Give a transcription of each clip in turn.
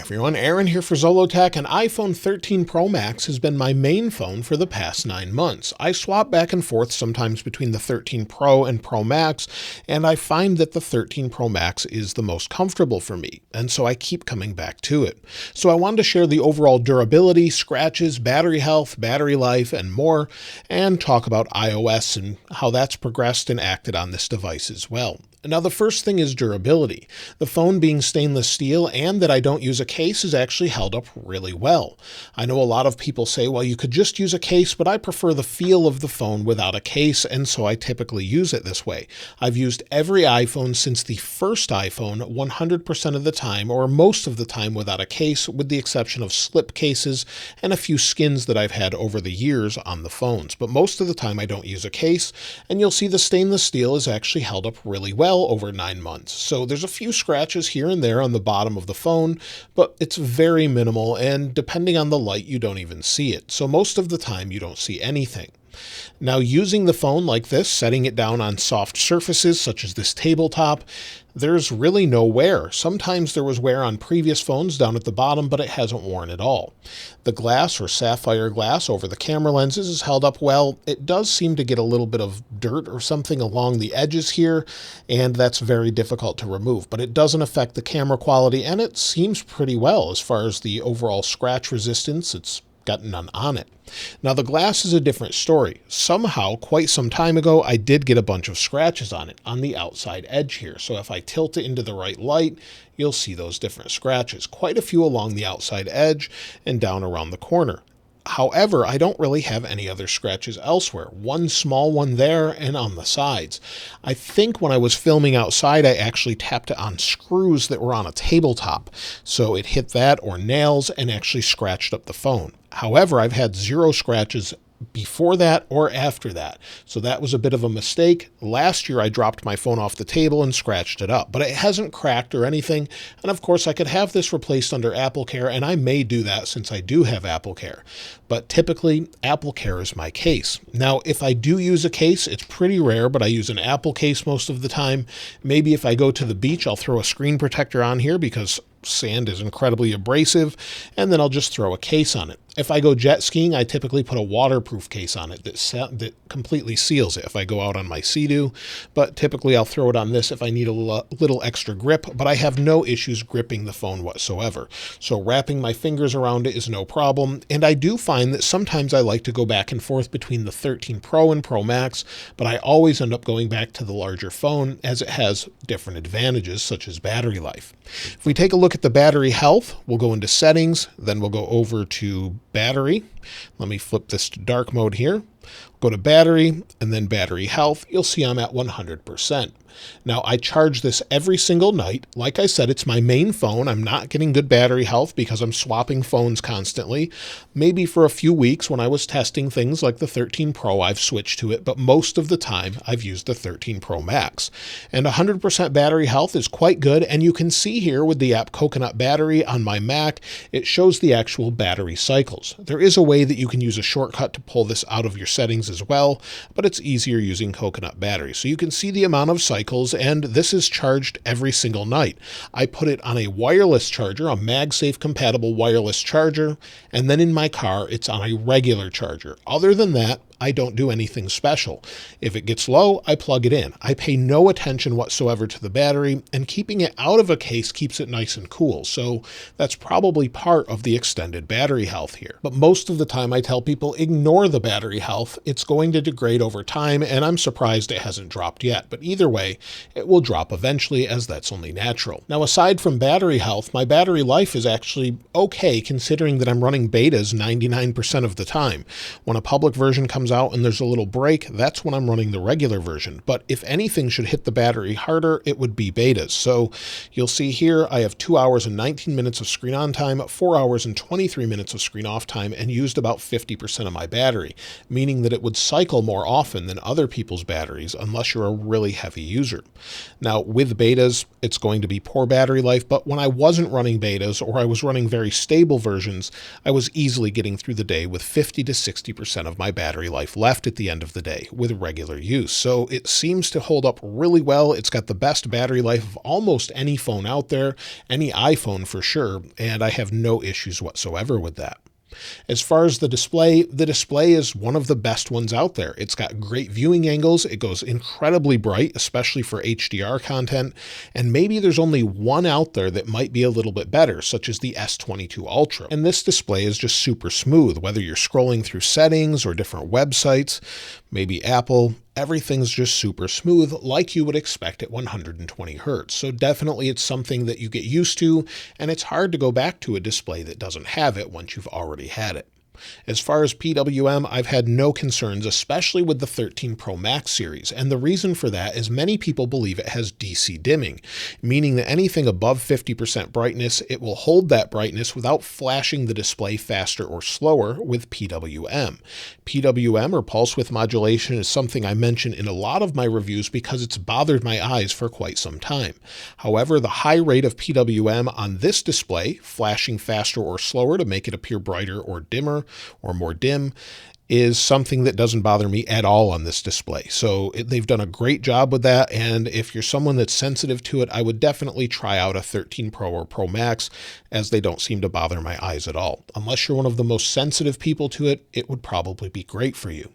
everyone, Aaron here for Zollotech. An iPhone 13 Pro Max has been my main phone for the past 9 months. I swap back and forth sometimes between the 13 Pro and Pro Max, and I find that the 13 Pro Max is the most comfortable for me, and so I keep coming back to it. So I wanted to share the overall durability, scratches, battery health, battery life, and more, and talk about iOS and how that's progressed and acted on this device as well. Now, the first thing is durability. The phone being stainless steel and that I don't use a case has actually held up really well. I know a lot of people say, well, you could just use a case, but I prefer the feel of the phone without a case, and so I typically use it this way. I've used every iPhone since the first iPhone 100% of the time, or most of the time without a case, with the exception of slip cases and a few skins that I've had over the years on the phones. But most of the time I don't use a case, and you'll see the stainless steel has actually held up really well over 9 months. So there's a few scratches here and there on the bottom of the phone, but it's very minimal, and depending on the light, you don't even see it. So most of the time you don't see anything. Now, using the phone like this, setting it down on soft surfaces such as this tabletop, there's really no wear. Sometimes there was wear on previous phones down at the bottom, but it hasn't worn at all. The glass or sapphire glass over the camera lenses is held up well. It does seem to get a little bit of dirt or something along the edges here, and that's very difficult to remove, but it doesn't affect the camera quality, and it seems pretty well as far as the overall scratch resistance. It's got none on it. Now, the glass is a different story. Somehow, quite some time ago, I did get a bunch of scratches on it, on the outside edge here. So if I tilt it into the right light, you'll see those different scratches. Quite a few along the outside edge and down around the corner. However, I don't really have any other scratches elsewhere. One small one there and on the sides. I think when I was filming outside, I actually tapped it on screws that were on a tabletop. So it hit that or nails and actually scratched up the phone. However, I've had 0 scratches before that or after that. So that was a bit of a mistake. Last year I dropped my phone off the table and scratched it up, but it hasn't cracked or anything. And of course I could have this replaced under AppleCare, and I may do that since I do have AppleCare. But typically AppleCare is my case. Now, if I do use a case, it's pretty rare, but I use an Apple case most of the time. Maybe if I go to the beach, I'll throw a screen protector on here because sand is incredibly abrasive, and then I'll just throw a case on it. If I go jet skiing, I typically put a waterproof case on it that completely seals it if I go out on my Sea-Doo, but typically I'll throw it on this if I need a little extra grip, but I have no issues gripping the phone whatsoever. So wrapping my fingers around it is no problem, and I do find that sometimes I like to go back and forth between the 13 Pro and Pro Max, but I always end up going back to the larger phone as it has different advantages such as battery life. If we take a look at the battery health, we'll go into settings, then we'll go over to battery. Let me flip this to dark mode here. Go to battery and then battery health. You'll see I'm at 100%. Now, I charge this every single night. Like I said, it's my main phone. I'm not getting good battery health because I'm swapping phones constantly. Maybe for a few weeks when I was testing things like the 13 Pro, I've switched to it, but most of the time I've used the 13 Pro Max. And 100% battery health is quite good, and you can see here with the app Coconut Battery on my Mac, it shows the actual battery cycles. There is a way that you can use a shortcut to pull this out of your settings as well, but it's easier using Coconut Battery. So you can see the amount of cycles, and this is charged every single night. I put it on a wireless charger, a MagSafe compatible wireless charger, and then in my car it's on a regular charger. Other than that, I don't do anything special. If it gets low, I plug it in. I pay no attention whatsoever to the battery, and keeping it out of a case keeps it nice and cool. So that's probably part of the extended battery health here. But most of the time I tell people ignore the battery health. It's going to degrade over time, and I'm surprised it hasn't dropped yet. But either way, it will drop eventually, as that's only natural. Now, aside from battery health, my battery life is actually okay considering that I'm running betas 99% of the time. When a public version comes out and there's a little break, that's when I'm running the regular version. But if anything should hit the battery harder, it would be betas. So you'll see here I have 2 hours and 19 minutes of screen on time, 4 hours and 23 minutes of screen off time, and used about 50% of my battery, meaning that it would cycle more often than other people's batteries unless you're a really heavy user. Now, with betas, it's going to be poor battery life, but when I wasn't running betas or I was running very stable versions, I was easily getting through the day with 50 to 60% of my battery life life left at the end of the day with regular use. So it seems to hold up really well. It's got the best battery life of almost any phone out there, any iPhone for sure, and I have no issues whatsoever with that. As far as the display is one of the best ones out there. It's got great viewing angles. It goes incredibly bright, especially for HDR content. And maybe there's only one out there that might be a little bit better, such as the S22 Ultra. And this display is just super smooth, whether you're scrolling through settings or different websites, maybe Apple. Everything's just super smooth like you would expect at 120 Hertz. So definitely it's something that you get used to, and it's hard to go back to a display that doesn't have it once you've already had it. As far as PWM, I've had no concerns, especially with the 13 Pro Max series, and the reason for that is many people believe it has DC dimming, meaning that anything above 50% brightness, it will hold that brightness without flashing the display faster or slower with PWM. PWM, or pulse width modulation, is something I mention in a lot of my reviews because it's bothered my eyes for quite some time. However, the high rate of PWM on this display, flashing faster or slower to make it appear brighter or dimmer, or more dim, is something that doesn't bother me at all on this display. So they've done a great job with that, and if you're someone that's sensitive to it, I would definitely try out a 13 Pro or Pro Max, as they don't seem to bother my eyes at all. Unless you're one of the most sensitive people to it, it would probably be great for you.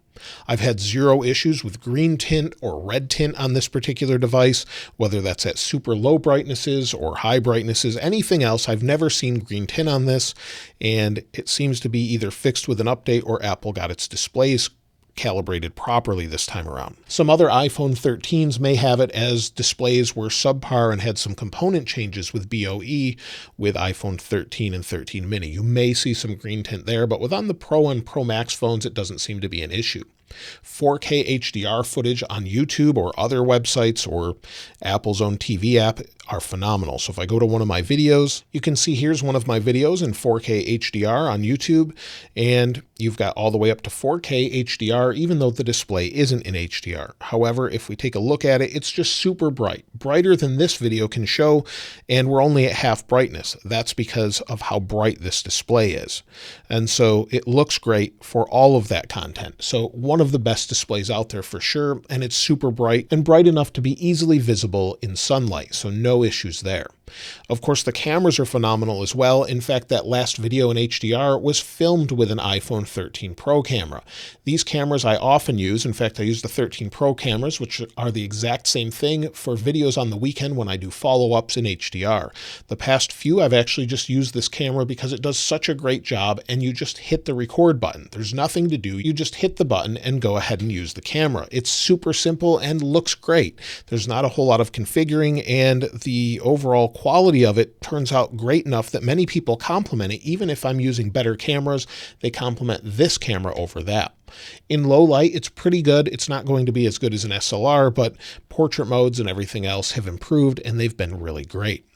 I've had zero issues with green tint or red tint on this particular device, whether that's at super low brightnesses or high brightnesses, anything else. I've never seen green tint on this, and it seems to be either fixed with an update or Apple got its displays calibrated properly this time around. Some other iPhone 13s may have it as displays were subpar and had some component changes with BOE with iPhone 13 and 13 mini. You may see some green tint there, but with on the Pro and Pro Max phones, it doesn't seem to be an issue. 4K HDR footage on YouTube or other websites or Apple's own TV app are phenomenal. So if I go to one of my videos, you can see here's one of my videos in 4K HDR on YouTube, and you've got all the way up to 4K HDR, even though the display isn't in HDR. However, if we take a look at it, it's just super bright, brighter than this video can show, and we're only at half brightness. That's because of how bright this display is. And so it looks great for all of that content. So one of the best displays out there for sure, and it's super bright and bright enough to be easily visible in sunlight, so no issues there. Of course, the cameras are phenomenal as well. In fact, that last video in HDR was filmed with an iPhone 13 Pro camera. These cameras I often use. In fact, I use the 13 Pro cameras, which are the exact same thing, for videos on the weekend when I do follow-ups in HDR. The past few, I've actually just used this camera because it does such a great job, and you just hit the record button. There's nothing to do. You just hit the button and go ahead and use the camera. It's super simple and looks great. There's not a whole lot of configuring, and the overall quality of it turns out great enough that many people compliment it. Even if I'm using better cameras, they compliment this camera over that. In low light, it's pretty good. It's not going to be as good as an SLR, but portrait modes and everything else have improved, and they've been really great.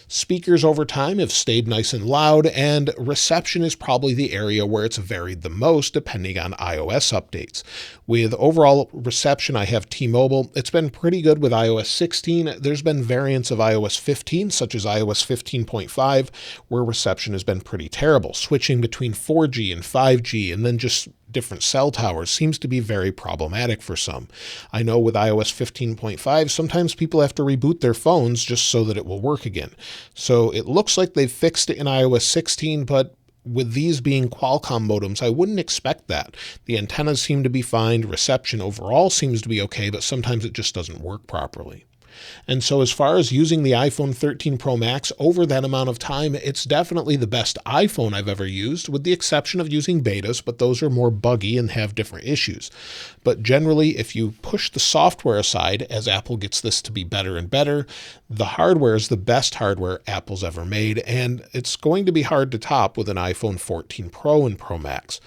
Speakers over time have stayed nice and loud, and reception is probably the area where it's varied the most depending on iOS updates. With overall reception, I have T-Mobile. It's been pretty good with iOS 16. There's been variants of iOS 15, such as iOS 15.5, where reception has been pretty terrible. Switching between 4G and 5G and then just different cell towers seems to be very problematic for some. I know with iOS 15.5, sometimes people have to reboot their phones just so that it will work again. So it looks like they've fixed it in iOS 16, but with these being Qualcomm modems, I wouldn't expect that. The antennas seem to be fine. Reception overall seems to be okay, but sometimes it just doesn't work properly. And so as far as using the iPhone 13 Pro Max over that amount of time, it's definitely the best iPhone I've ever used, with the exception of using betas, but those are more buggy and have different issues. But generally, if you push the software aside, as Apple gets this to be better and better, the hardware is the best hardware Apple's ever made, and it's going to be hard to top with an iPhone 14 Pro and Pro Max.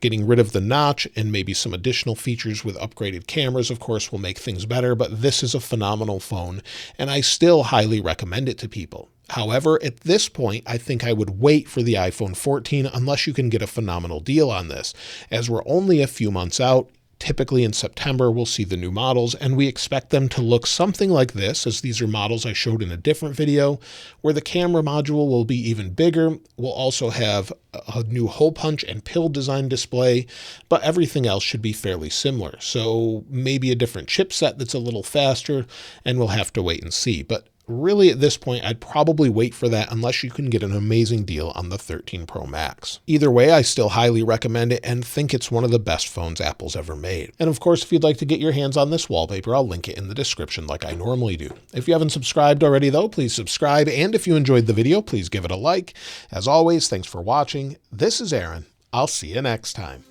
Getting rid of the notch and maybe some additional features with upgraded cameras, of course, will make things better, but this is a phenomenal phone, and I still highly recommend it to people. However, at this point, I think I would wait for the iPhone 14 unless you can get a phenomenal deal on this, as we're only a few months out. Typically in September, we'll see the new models, and we expect them to look something like this, as these are models I showed in a different video, where the camera module will be even bigger. We'll also have a new hole punch and pill design display, but everything else should be fairly similar. So maybe a different chipset that's a little faster, and we'll have to wait and see. But really, at this point, I'd probably wait for that unless you can get an amazing deal on the 13 Pro Max. Either way, I still highly recommend it and think it's one of the best phones Apple's ever made. And of course, if you'd like to get your hands on this wallpaper, I'll link it in the description like I normally do. If you haven't subscribed already though, please subscribe. And if you enjoyed the video, please give it a like. As always, thanks for watching. This is Aaron. I'll see you next time.